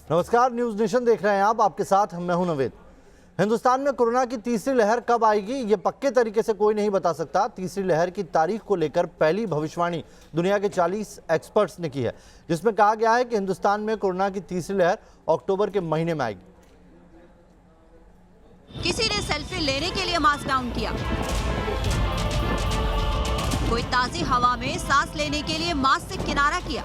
नमस्कार, news nation देख रहे हैं आप। आपके साथ मैं हूं नवेद। हिंदुस्तान में कोरोना की तीसरी लहर कब आएगी ये पक्के तरीके से कोई नहीं बता सकता। तीसरी लहर की तारीख को लेकर पहली भविष्यवाणी दुनिया के 40 एक्सपर्ट्स ने की है, जिसमें कहा गया है कि हिंदुस्तान में कोरोना की तीसरी लहर अक्टूबर के महीने में आएगी। किसी ने सेल्फी लेने के लिए मास्क डाउन किया, कोई ताजी हवा में सांस लेने के लिए मास्क से किनारा किया,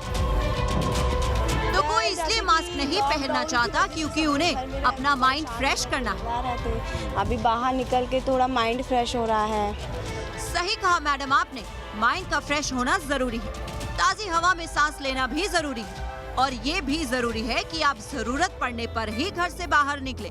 तो कोई इसलिए मास्क नहीं पहनना चाहता क्योंकि उन्हें अपना माइंड फ्रेश करना है। अभी बाहर निकल के थोड़ा माइंड फ्रेश हो रहा है। सही कहा मैडम आपने, माइंड का फ्रेश होना जरूरी है। ताजी हवा में सांस लेना भी जरूरी है और ये भी जरूरी है कि आप जरूरत पड़ने पर ही घर से बाहर निकले।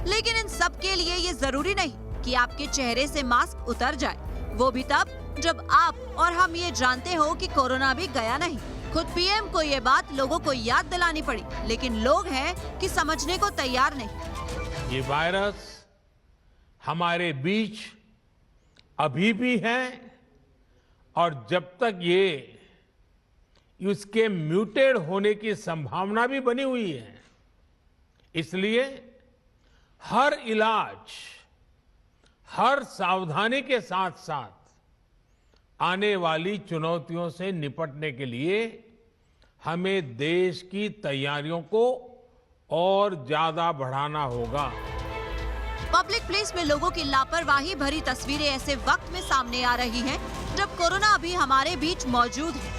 लेकिन इन सब के लिए ये जरूरी नहीं कि आपके चेहरे से मास्क उतर जाए, वो भी तब जब आप और हम ये जानते हो कि कोरोना भी गया नहीं। खुद पीएम को ये बात लोगों को याद दिलानी पड़ी, लेकिन लोग हैं कि समझने को तैयार नहीं। ये वायरस हमारे बीच अभी भी है और जब तक ये इसके म्यूटेड होने की संभावना भी बनी हुई है, इसलिए हर इलाज, हर सावधानी के साथ साथ आने वाली चुनौतियों से निपटने के लिए हमें देश की तैयारियों को और ज्यादा बढ़ाना होगा। पब्लिक प्लेस में लोगों की लापरवाही भरी तस्वीरें ऐसे वक्त में सामने आ रही हैं जब कोरोना अभी हमारे बीच मौजूद है।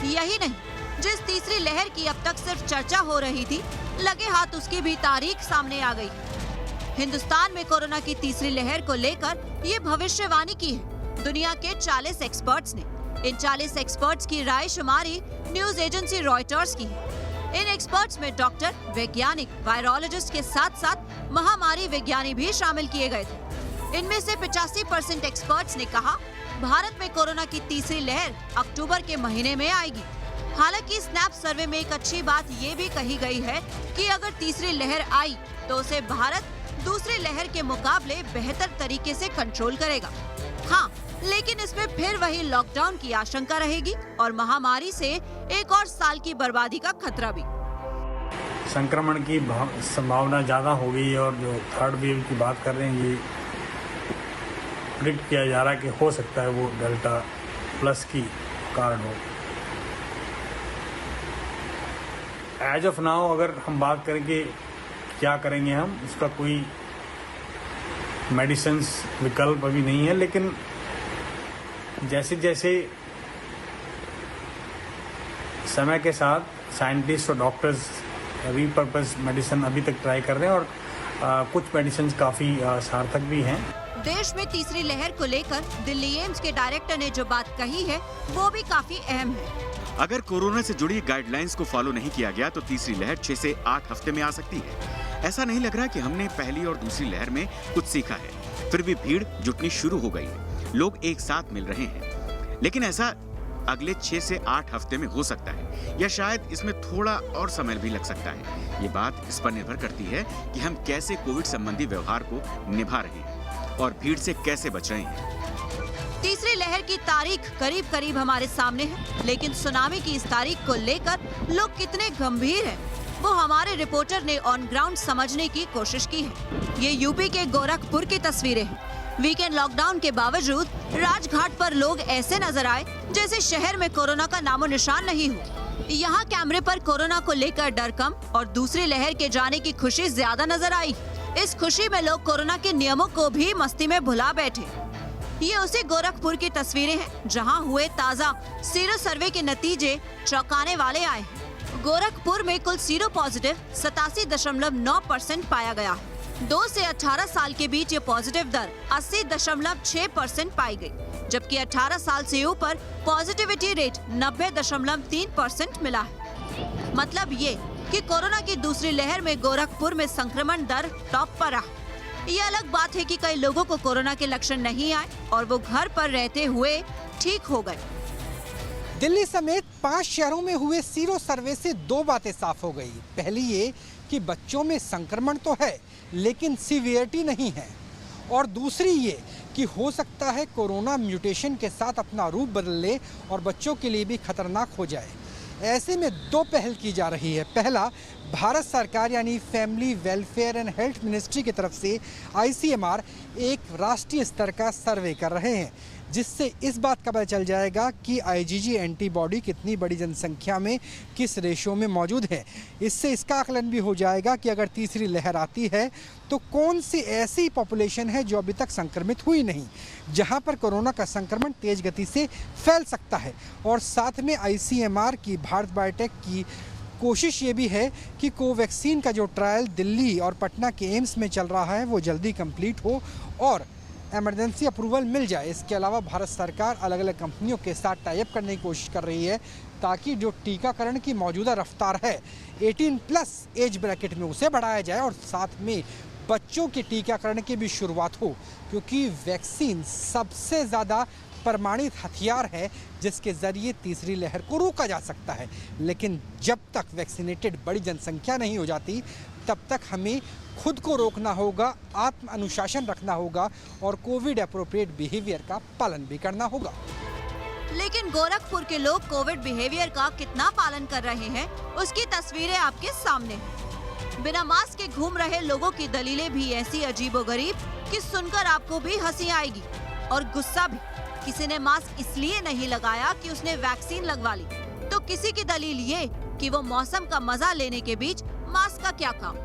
यही नहीं, जिस तीसरी लहर की अब तक सिर्फ चर्चा हो रही थी, लगे हाथ उसकी भी तारीख सामने आ गई। हिंदुस्तान में कोरोना की तीसरी लहर को लेकर ये भविष्यवाणी की है दुनिया के 40 एक्सपर्ट्स ने। इन 40 एक्सपर्ट्स की राय शुमारी न्यूज एजेंसी रॉयटर्स की है। इन एक्सपर्ट्स में डॉक्टर, वैज्ञानिक, वायरोलॉजिस्ट के साथ साथ महामारी विज्ञानी भी शामिल किए गए थे। इनमें से 85% एक्सपर्ट्स ने कहा भारत में कोरोना की तीसरी लहर अक्टूबर के महीने में आएगी। हालांकि स्नैप सर्वे में एक अच्छी बात ये भी कही गई है कि अगर तीसरी लहर आई तो उसे भारत दूसरी लहर के मुकाबले बेहतर तरीके से कंट्रोल करेगा। हाँ, लेकिन इसमें फिर वही लॉकडाउन की आशंका रहेगी और महामारी से एक और साल की बर्बादी का खतरा भी। संक्रमण की संभावना ज्यादा हो गई और जो थर्ड वेव की बात कर रहे हैं, ये प्रिडिक्ट किया जा रहा है कि हो सकता है वो डेल्टा प्लस की कारण हो। एज ऑफ नाउ अगर हम बात करें कि क्या करेंगे हम, उसका कोई मेडिसिन्स विकल्प अभी नहीं है, लेकिन जैसे जैसे समय के साथ साइंटिस्ट और डॉक्टर्स रीपर्पस मेडिसिन अभी तक ट्राई कर रहे हैं और कुछ मेडिसिन काफी सार्थक भी हैं। देश में तीसरी लहर को लेकर दिल्ली एम्स के डायरेक्टर ने जो बात कही है वो भी काफी अहम है। अगर कोरोना से जुड़ी गाइडलाइंस को फॉलो नहीं किया गया तो तीसरी लहर 6 से 8 हफ्ते में आ सकती है। ऐसा नहीं लग रहा कि हमने पहली और दूसरी लहर में कुछ सीखा है। फिर भी भीड़ जुटनी शुरू हो गई है, लोग एक साथ मिल रहे हैं, लेकिन ऐसा अगले 6 से 8 हफ्ते में हो सकता है या शायद इसमें थोड़ा और समय भी लग सकता है। ये बात इस पर निर्भर करती है कि हम कैसे कोविड संबंधी व्यवहार को निभा रहे हैं और भीड़ से कैसे बच रहे हैं। तीसरी लहर की तारीख करीब करीब हमारे सामने है, लेकिन सुनामी की इस तारीख को लेकर लोग कितने गंभीर हैं, वो हमारे रिपोर्टर ने ऑन ग्राउंड समझने की कोशिश की है। ये यूपी के गोरखपुर की तस्वीरें हैं। वीकेंड लॉकडाउन के बावजूद राजघाट पर लोग ऐसे नजर आए जैसे शहर में कोरोना का नामो निशान नहीं हो। यहाँ कैमरे पर कोरोना को लेकर डर कम और दूसरी लहर के जाने की खुशी ज्यादा नजर आई। इस खुशी में लोग कोरोना के नियमों को भी मस्ती में भुला बैठे। ये उसी गोरखपुर की तस्वीरें हैं जहां हुए ताजा सीरो सर्वे के नतीजे चौंकाने वाले आए हैं। गोरखपुर में कुल सीरो पॉजिटिव 87.9% पाया गया है। 2 से 18 साल के बीच ये पॉजिटिव दर 80.6% पाई गई, जबकि 18 साल से ऊपर पॉजिटिविटी रेट 90.3% मिला है। मतलब ये कि कोरोना की दूसरी लहर में गोरखपुर में संक्रमण दर टॉप पर रहा। ये अलग बात है कि कई लोगों को कोरोना के लक्षण नहीं आए और वो घर पर रहते हुए ठीक हो गए। दिल्ली समेत 5 शहरों में हुए सीरो सर्वे से 2 बातें साफ हो गई। पहली ये कि बच्चों में संक्रमण तो है लेकिन सीवियरिटी नहीं है, और दूसरी ये कि हो सकता है कोरोना म्यूटेशन के साथ अपना रूप बदल ले और बच्चों के लिए भी खतरनाक हो जाए। ऐसे में दो पहल की जा रही है। पहला, भारत सरकार यानी family welfare and health ministry की तरफ से ICMR एक राष्ट्रीय स्तर का सर्वे कर रहे हैं, जिससे इस बात का पता चल जाएगा कि IgG एंटीबॉडी कितनी बड़ी जनसंख्या में किस रेशो में मौजूद है। इससे इसका आकलन भी हो जाएगा कि अगर तीसरी लहर आती है तो कौन सी ऐसी पॉपुलेशन है जो अभी तक संक्रमित हुई नहीं, जहां पर कोरोना का संक्रमण तेज गति से फैल सकता है। और साथ में ICMR की भारत बायोटेक की कोशिश ये भी है कि कोवैक्सीन का जो ट्रायल दिल्ली और पटना के एम्स में चल रहा है वो जल्दी कंप्लीट हो और इमरजेंसी अप्रूवल मिल जाए। इसके अलावा भारत सरकार अलग अलग कंपनियों के साथ टाई अप करने की कोशिश कर रही है ताकि जो टीकाकरण की मौजूदा रफ्तार है 18+ एज ब्रैकेट में उसे बढ़ाया जाए और साथ में बच्चों के टीकाकरण की भी शुरुआत हो, क्योंकि वैक्सीन सबसे ज़्यादा प्रमाणित हथियार है जिसके ज़रिए तीसरी लहर को रोका जा सकता है। लेकिन जब तक वैक्सीनेटेड बड़ी जनसंख्या नहीं हो जाती तब तक हमें खुद को रोकना होगा, आत्म अनुशासन रखना होगा और कोविड एप्रोप्रिएट बिहेवियर का पालन भी करना होगा। लेकिन गोरखपुर के लोग कोविड बिहेवियर का कितना पालन कर रहे हैं, उसकी तस्वीरें आपके सामने हैं। बिना मास्क के घूम रहे लोगों की दलीलें भी ऐसी अजीबोगरीब कि सुनकर आपको भी हंसी आएगी और गुस्सा भी। किसी ने मास्क इसलिए नहीं लगाया कि उसने वैक्सीन लगवा ली, तो किसी की दलील ये कि वो मौसम का मजा लेने के बीच मास्क का क्या काम।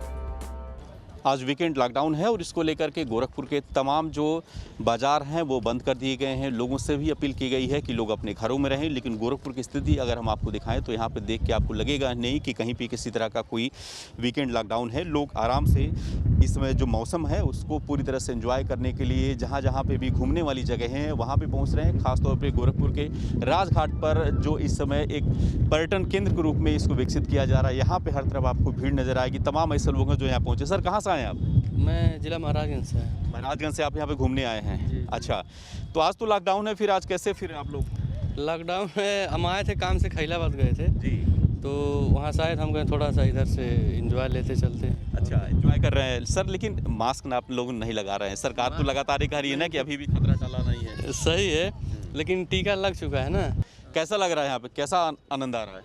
आज वीकेंड लॉकडाउन है और इसको लेकर के गोरखपुर के तमाम जो बाज़ार हैं वो बंद कर दिए गए हैं। लोगों से भी अपील की गई है कि लोग अपने घरों में रहें, लेकिन गोरखपुर की स्थिति अगर हम आपको दिखाएं तो यहाँ पे देख के आपको लगेगा नहीं कि कहीं भी किसी तरह का कोई वीकेंड लॉकडाउन है। लोग आराम से इस समय जो मौसम है उसको पूरी तरह से एंजॉय करने के लिए जहाँ पे भी घूमने वाली जगह हैं वहाँ पर पहुँच रहे हैं। खासतौर पर गोरखपुर के राजघाट पर जो इस समय एक पर्यटन केंद्र के रूप में इसको विकसित किया जा रहा है, यहाँ पर हर तरफ आपको भीड़ नजर आएगी। तमाम ऐसे लोग हैं जो यहाँ पहुँचे। सर कहाँ से आए आप? मैं जिला महाराजगंज से। महाराजगंज से आप यहाँ पे घूमने आए हैं? अच्छा, तो आज तो लॉकडाउन है, फिर आज कैसे फिर आप लोग? लॉकडाउन है, हम आए थे काम से खैलाबाद गए थे जी, तो वहाँ शायद हम गए थोड़ा सा इधर से एंजॉय लेते चलते। अच्छा, एंजॉय कर रहे हैं सर, लेकिन मास्क ना आप लोग नहीं लगा रहे हैं। सरकार तो लगातार कह रही है ना कि अभी भी खतरा चला नहीं है। सही है, लेकिन टीका लग चुका है ना। कैसा लग रहा है यहाँ पे, कैसा आनंद आ रहा है?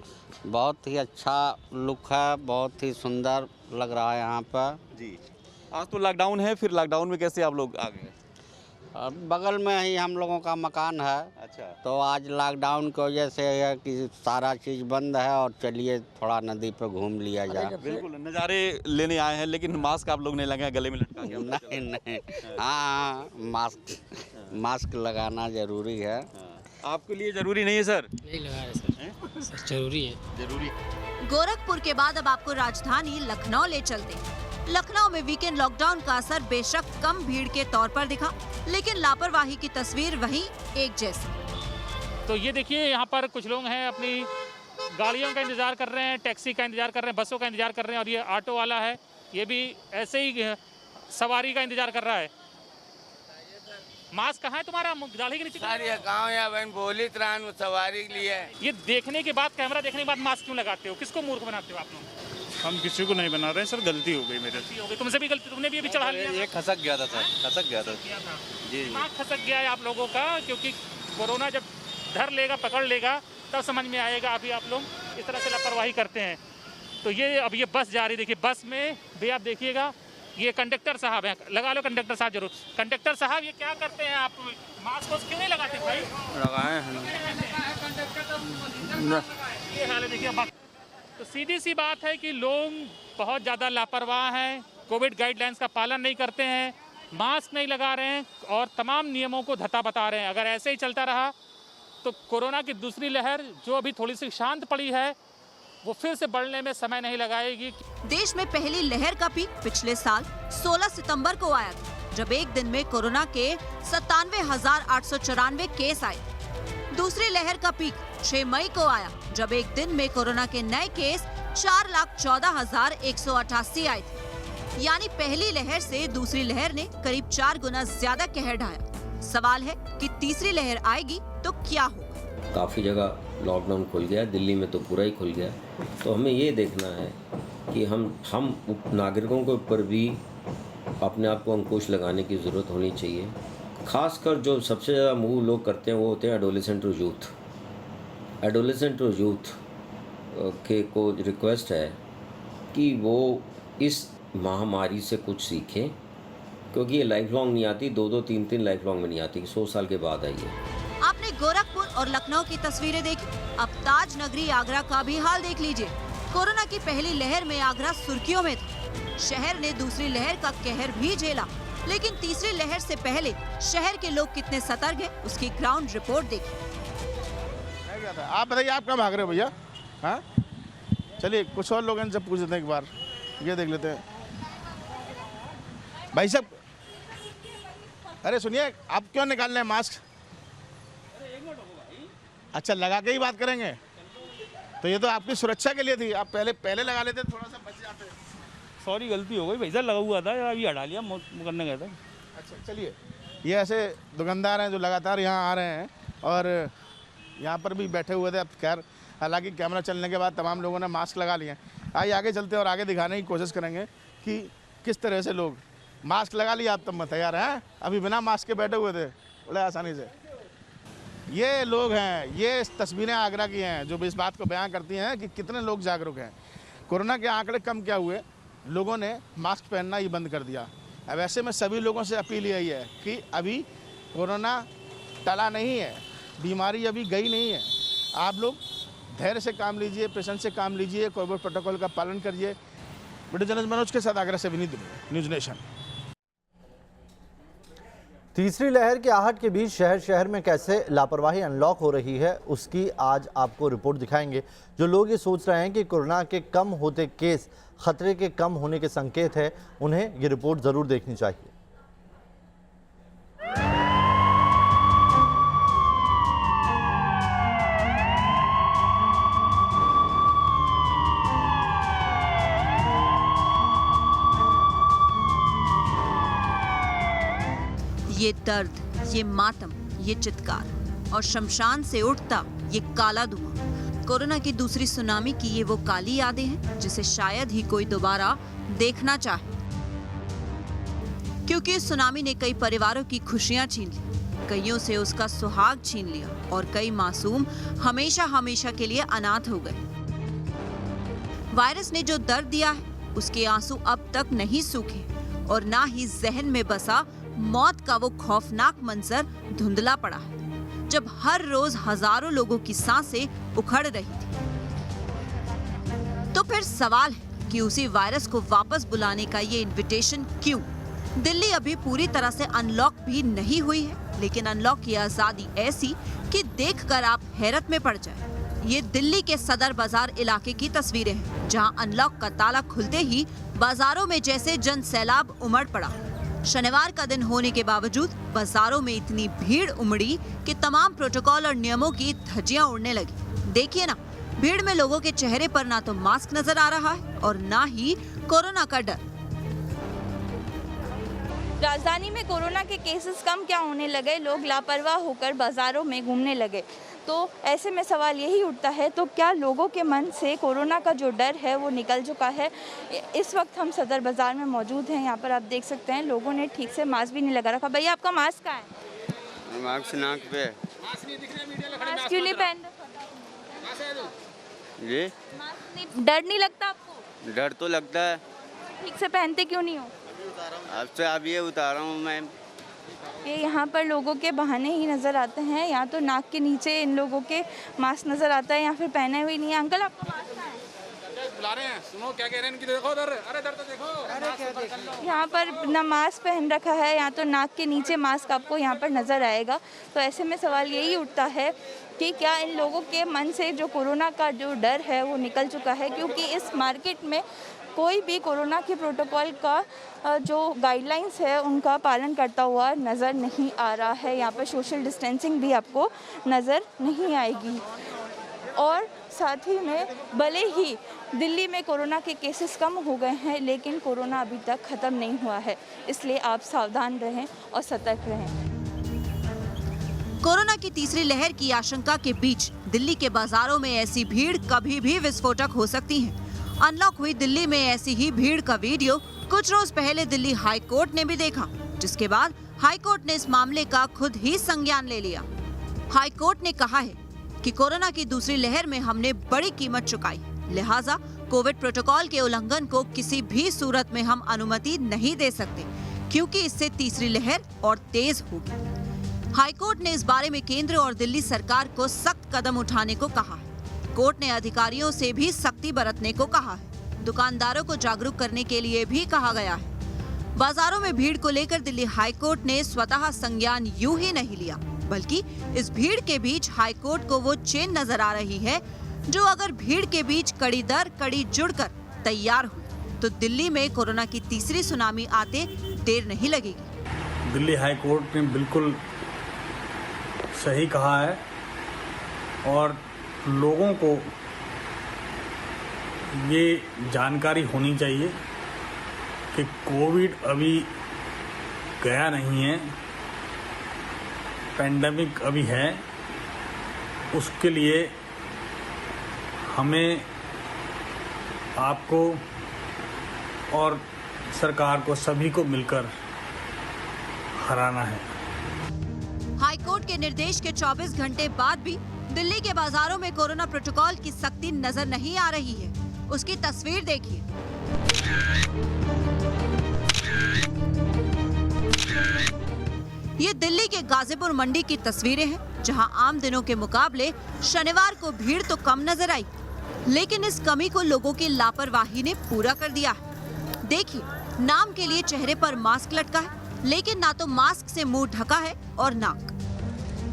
बहुत ही अच्छा लुक है, बहुत ही सुंदर लग रहा है यहाँ पर जी। आज तो लॉकडाउन है, फिर लॉकडाउन में कैसे आप लोग आ गए? बगल में ही हम लोगों का मकान है। अच्छा, तो आज लॉकडाउन की वजह से है कि सारा चीज़ बंद है और चलिए थोड़ा नदी पे घूम लिया जाए। बिल्कुल नज़ारे लेने आए हैं, लेकिन मास्क आप लोग नहीं लगाए, गले में लटका के? नहीं, हाँ, मास्क लगाना जरूरी है। आपके लिए जरूरी नहीं है सर? नहीं लगाया सर, जरूरी है। जरूरी। गोरखपुर के बाद अब आपको राजधानी लखनऊ ले चलते हैं। लखनऊ में वीकेंड लॉकडाउन का असर बेशक कम भीड़ के तौर पर दिखा, लेकिन लापरवाही की तस्वीर वहीं एक जैसी। तो ये देखिए, यहाँ पर कुछ लोग हैं अपनी गाड़ियों का इंतजार कर रहे हैं, टैक्सी का इंतजार कर रहे हैं, बसों का इंतजार कर रहे हैं, और ये ऑटो वाला है, ये भी ऐसे ही सवारी का इंतजार कर रहा है। मास्क कहाँ है तुम्हारा? गाड़ी के नीचे गाँव या बहन बोली त्राण सवारी के लिए। ये देखने के बाद, कैमरा देखने के बाद मास्क क्यों लगाते हो? किसको मूर्ख बनाते हो आप लोग? हम किसी को नहीं बना रहे हैं सर, गलती हो गई मेरे से। हो गई तुमसे भी गलती, तुमने भी अभी चढ़ा लिया। ये खसक गया था सर, खसक गया था जी। दिमाग खसक गया है आप लोगों का, क्योंकि कोरोना जब धर लेगा, पकड़ लेगा, तब समझ में आएगा। अभी आप लोग इस तरह से लापरवाही करते हैं। तो ये अब ये बस जा रही, देखिए बस में भी आप देखिएगा, ये कंडक्टर साहब हैं, लगा लो कंडक्टर साहब जरूर। कंडक्टर साहब ये क्या करते हैं आप? मास्क क्यों नहीं लगाते भाई? लगाए हैं। ये हाल है देखिए। तो सीधी सी बात है कि लोग बहुत ज़्यादा लापरवाह हैं, कोविड गाइडलाइंस का पालन नहीं करते हैं, मास्क नहीं लगा रहे हैं और तमाम नियमों को धत्ता बता रहे हैं। अगर ऐसे ही चलता रहा तो कोरोना की दूसरी लहर जो अभी थोड़ी सी शांत पड़ी है वो फिर से बढ़ने में समय नहीं लगाएगी। देश में पहली लहर का पीक पिछले साल 16 सितंबर को आया था, जब एक दिन में कोरोना के 97,894 केस आए। दूसरी लहर का पीक 6 मई को आया, जब एक दिन में कोरोना के नए केस 4,14,188 आए थे। यानी पहली लहर से दूसरी लहर ने करीब 4 गुना ज्यादा कहर ढाया। सवाल है कि तीसरी लहर आएगी तो क्या होगा? काफ़ी जगह लॉकडाउन खुल गया, दिल्ली में तो पूरा ही खुल गया। तो हमें ये देखना है कि हम नागरिकों के ऊपर भी अपने आप को अंकुश लगाने की ज़रूरत होनी चाहिए। खासकर जो सबसे ज़्यादा मूव लोग करते हैं वो होते हैं एडोलेसेंट और यूथ। एडोलेसेंट और यूथ को रिक्वेस्ट है कि वो इस महामारी से कुछ सीखें, क्योंकि ये लाइफ लॉन्ग नहीं आती, 2-2, 3-3 लाइफ लॉन्ग में नहीं आती, 100 साल के बाद आई है। आपने गोरखपुर और लखनऊ की तस्वीरें देखी, अब ताज नगरी आगरा का भी हाल देख लीजिए। कोरोना की पहली लहर में आगरा सुर्खियों में था। शहर ने दूसरी लहर का कहर भी झेला, लेकिन तीसरी लहर से पहले शहर के लोग कितने सतर्क हैं, उसकी ग्राउंड रिपोर्ट देखिए। आप बताइए, आप कहाँ भाग रहे हो भैया? हाँ, चलिए कुछ और लोग इनसे पूछ लेते हैं, एक बार ये देख लेते हैं। भाई साहब, अरे सुनिए, आप क्यों निकाल रहे हैं मास्क? अच्छा, लगा के ही बात करेंगे? तो ये तो आपकी सुरक्षा के लिए थी, आप पहले लगा लेते, थोड़ा सा बच जाते। सॉरी, गलती हो गई, पैसा लगा हुआ था, अभी हटा लिया, करने गया था। अच्छा चलिए, ये ऐसे दुकानदार हैं जो लगातार यहाँ आ रहे हैं और यहाँ पर भी बैठे हुए थे। अब खैर, हालांकि कैमरा चलने के बाद तमाम लोगों ने मास्क लगा लिए हैं। आइए आगे चलते हैं और आगे दिखाने की कोशिश करेंगे कि किस तरह से लोग मास्क लगा लिया। आप तब तैयार हैं? अभी बिना मास्क के बैठे हुए थे बड़े आसानी से। ये लोग हैं, ये तस्वीरें आगरा की हैं जो इस बात को बयां करती हैं कि कितने लोग जागरूक हैं। कोरोना के आंकड़े कम क्या हुए, लोगों ने मास्क पहनना ही बंद कर दिया। अब ऐसे में सभी लोगों से अपील यही है कि अभी कोरोना टला नहीं है, बीमारी अभी गई नहीं है। आप लोग धैर्य से काम लीजिए, पेशेंस से काम लीजिए, कोविड प्रोटोकॉल का पालन करिए। वीडियो जर्नलिस्ट मनोज के साथ आगरा से विनीत, न्यूज़ नेशन। तीसरी लहर की आहट के बीच शहर शहर में कैसे लापरवाही अनलॉक हो रही है, उसकी आज आपको रिपोर्ट दिखाएंगे। जो लोग ये सोच रहे हैं कि कोरोना के कम होते केस खतरे के कम होने के संकेत है, उन्हें ये रिपोर्ट जरूर देखनी चाहिए। ये दर्द, ये मातम, ये चित्कार और शमशान से उठता ये काला धुआं, कोरोना की दूसरी सुनामी की ये वो काली यादें हैं जिसे शायद ही कोई दोबारा देखना चाहे, क्योंकि इस सुनामी ने कई परिवारों की खुशियां छीन ली, कईयों से उसका सुहाग छीन लिया और कई मासूम हमेशा हमेशा के लिए अनाथ हो गए। वायरस ने जो दर्द दिया है उसके आंसू अब तक नहीं सूखे और ना ही जहन में बसा मौत का वो खौफनाक मंजर धुंधला पड़ा है, जब हर रोज हजारों लोगों की सांसें उखड़ रही थी। तो फिर सवाल है कि उसी वायरस को वापस बुलाने का ये इनविटेशन क्यों? दिल्ली अभी पूरी तरह से अनलॉक भी नहीं हुई है, लेकिन अनलॉक की आजादी ऐसी कि देखकर आप हैरत में पड़ जाए। ये दिल्ली के सदर बाजार इलाके की तस्वीरें हैं, जहां अनलॉक का ताला खुलते ही बाजारों में जैसे जन सैलाब उमड़ पड़ा। शनिवार का दिन होने के बावजूद बाजारों में इतनी भीड़ उमड़ी कि तमाम प्रोटोकॉल और नियमों की धज्जियां उड़ने लगी। देखिए ना, भीड़ में लोगों के चेहरे पर ना तो मास्क नजर आ रहा है और ना ही कोरोना का डर। राजधानी में कोरोना के केसेस कम क्या होने लगे, लोग लापरवाह होकर बाजारों में घूमने लगे, तो ऐसे में सवाल यही उठता है, तो क्या लोगों के मन से कोरोना का जो डर है वो निकल चुका है? इस वक्त हम सदर बाज़ार में मौजूद हैं। यहाँ पर आप देख सकते हैं लोगों ने ठीक से मास्क भी नहीं लगा रखा। भैया, आपका मास्क कहाँ है? मास्क नाक पे। मास्क क्यों नहीं पहन जी? डर नहीं लगता आपको? डर तो लगता है। ठीक से पहनते क्यों नहीं हो? अब से अब ये उतारा हूँ मैं। ये यहाँ पर लोगों के बहाने ही नज़र आते हैं, यहाँ तो नाक के नीचे इन लोगों के मास्क नज़र आता है या फिर पहने हुए नहीं है। अंकल, आपका मास्क कहाँ है? बुला रहे हैं, सुनो क्या कह रहे हैं इनकी, देखो उधर, अरे इधर तो देखो, अरे क्या देखो। यहाँ पर ना मास्क पहन रखा है, यहाँ तो नाक के नीचे मास्क आपको यहाँ पर नज़र आएगा। तो ऐसे में सवाल यही उठता है कि क्या इन लोगों के मन से जो कोरोना का जो डर है वो निकल चुका है, क्योंकि इस मार्केट में कोई भी कोरोना के प्रोटोकॉल का जो गाइडलाइंस है उनका पालन करता हुआ नज़र नहीं आ रहा है। यहाँ पर सोशल डिस्टेंसिंग भी आपको नज़र नहीं आएगी। और साथ ही में भले ही दिल्ली में कोरोना के केसेस कम हो गए हैं, लेकिन कोरोना अभी तक ख़त्म नहीं हुआ है, इसलिए आप सावधान रहें और सतर्क रहें। कोरोना की तीसरी लहर की आशंका के बीच दिल्ली के बाजारों में ऐसी भीड़ कभी भी विस्फोटक हो सकती है। अनलॉक हुई दिल्ली में ऐसी ही भीड़ का वीडियो कुछ रोज पहले दिल्ली हाई कोर्ट ने भी देखा, जिसके बाद हाई कोर्ट ने इस मामले का खुद ही संज्ञान ले लिया। हाई कोर्ट ने कहा है कि कोरोना की दूसरी लहर में हमने बड़ी कीमत चुकाई, लिहाजा कोविड प्रोटोकॉल के उल्लंघन को किसी भी सूरत में हम अनुमति नहीं दे सकते, क्योंकि इससे तीसरी लहर और तेज होगी। हाईकोर्ट ने इस बारे में केंद्र और दिल्ली सरकार को सख्त कदम उठाने को कहा है। कोर्ट ने अधिकारियों से भी सख्ती बरतने को कहा है। दुकानदारों को जागरूक करने के लिए भी कहा गया है। बाजारों में भीड़ को लेकर दिल्ली हाईकोर्ट ने स्वतः संज्ञान यूं ही नहीं लिया, बल्कि इस भीड़ के बीच हाईकोर्ट को वो चेन नजर आ रही है जो अगर भीड़ के बीच कड़ी दर कड़ी जुड़कर तैयार हुई तो दिल्ली में कोरोना की तीसरी सुनामी आते देर नहीं लगेगी। दिल्ली हाई कोर्ट ने बिल्कुल सही कहा है और लोगों को ये जानकारी होनी चाहिए कि कोविड अभी गया नहीं है, पेंडेमिक अभी है। उसके लिए हमें आपको और सरकार को सभी को मिलकर हराना है। हाईकोर्ट के निर्देश के 24 घंटे बाद भी दिल्ली के बाजारों में कोरोना प्रोटोकॉल की सख्ती नजर नहीं आ रही है। उसकी तस्वीर देखिए। ये दिल्ली के गाजीपुर मंडी की तस्वीरें हैं, जहां आम दिनों के मुकाबले शनिवार को भीड़ तो कम नजर आई, लेकिन इस कमी को लोगों की लापरवाही ने पूरा कर दिया है। देखिए, नाम के लिए चेहरे पर मास्क लटका है, लेकिन ना तो मास्क से मुंह ढका है और नाक।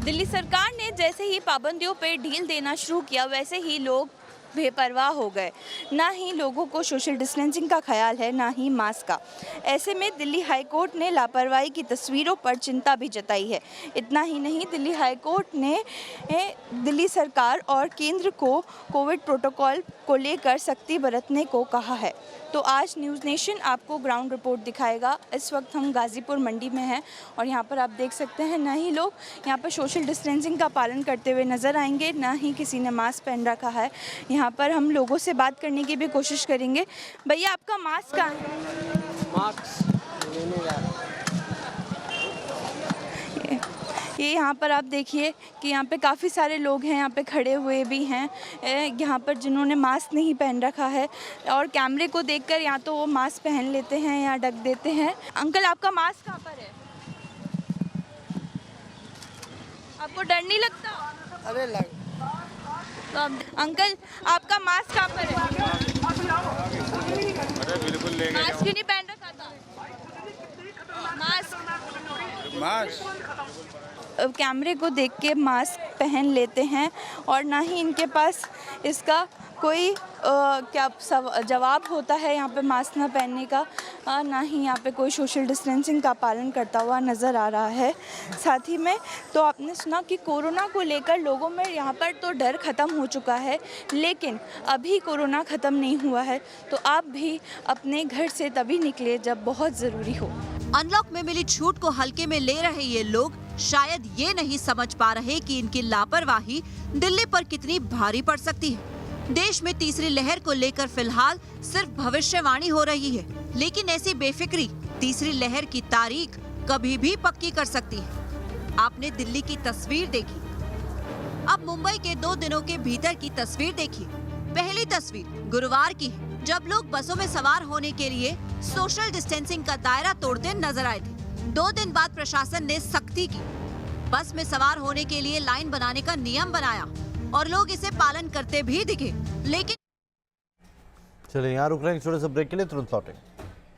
दिल्ली सरकार ने जैसे ही पाबंदियों पर ढील देना शुरू किया, वैसे ही लोग बेपरवाह हो गए। ना ही लोगों को सोशल डिस्टेंसिंग का ख्याल है, ना ही मास्क का। ऐसे में दिल्ली हाई कोर्ट ने लापरवाही की तस्वीरों पर चिंता भी जताई है। इतना ही नहीं, दिल्ली हाई कोर्ट ने दिल्ली सरकार और केंद्र को कोविड प्रोटोकॉल को लेकर सख्ती बरतने को कहा है। तो आज न्यूज़ नेशन आपको ग्राउंड रिपोर्ट दिखाएगा। इस वक्त हम गाजीपुर मंडी में हैं और यहाँ पर आप देख सकते हैं, ना ही लोग यहाँ पर सोशल डिस्टेंसिंग का पालन करते हुए नज़र आएंगे, ना ही किसी ने मास्क पहन रखा है। यहाँ पर हम लोगों से बात करने की भी कोशिश करेंगे। भैया, आपका मास्क कहाँ है? मास्क लेने जा रहा हूँ। ये यहाँ पर आप देखिए कि यहाँ पे काफ़ी सारे लोग हैं, यहाँ पे खड़े हुए भी हैं यहाँ पर, जिन्होंने मास्क नहीं पहन रखा है और कैमरे को देखकर या तो वो मास्क पहन लेते हैं या ढक देते हैं। अंकल, आपका मास्क कहाँ पर है? आपको डर नहीं लगता? अरे लग तो अंकल, आपका मास्क कहाँ पर है? अरे बिल्कुल ले गए। मास्क क्यों नहीं पहन रखा था? कैमरे को देख के मास्क पहन लेते हैं और ना ही इनके पास इसका कोई जवाब होता है यहाँ पे मास्क ना पहनने का, ना ही यहाँ पे कोई सोशल डिस्टेंसिंग का पालन करता हुआ नज़र आ रहा है। साथ ही में तो आपने सुना कि कोरोना को लेकर लोगों में यहाँ पर तो डर ख़त्म हो चुका है, लेकिन अभी कोरोना ख़त्म नहीं हुआ है। तो आप भी अपने घर से तभी निकले जब बहुत ज़रूरी हो। अनलॉक में मिली छूट को हल्के में ले रहे ये लोग शायद ये नहीं समझ पा रहे कि इनकी लापरवाही दिल्ली पर कितनी भारी पड़ सकती है। देश में तीसरी लहर को लेकर फिलहाल सिर्फ भविष्यवाणी हो रही है, लेकिन ऐसी बेफिक्री तीसरी लहर की तारीख कभी भी पक्की कर सकती है। आपने दिल्ली की तस्वीर देखी, अब मुंबई के 2 दिनों के भीतर की तस्वीर देखिए। पहली तस्वीर गुरुवार की है, जब लोग बसों में सवार होने के लिए सोशल डिस्टेंसिंग का दायरा तोड़ते नजर आए थे। 2 दिन बाद प्रशासन ने सख्ती की, बस में सवार होने के लिए लाइन बनाने का नियम बनाया और लोग इसे पालन करते भी दिखे। लेकिन चलिए यहाँ रुक रहे हैं, छोटे से ब्रेक के लिए, तुरंत लौटेंगे।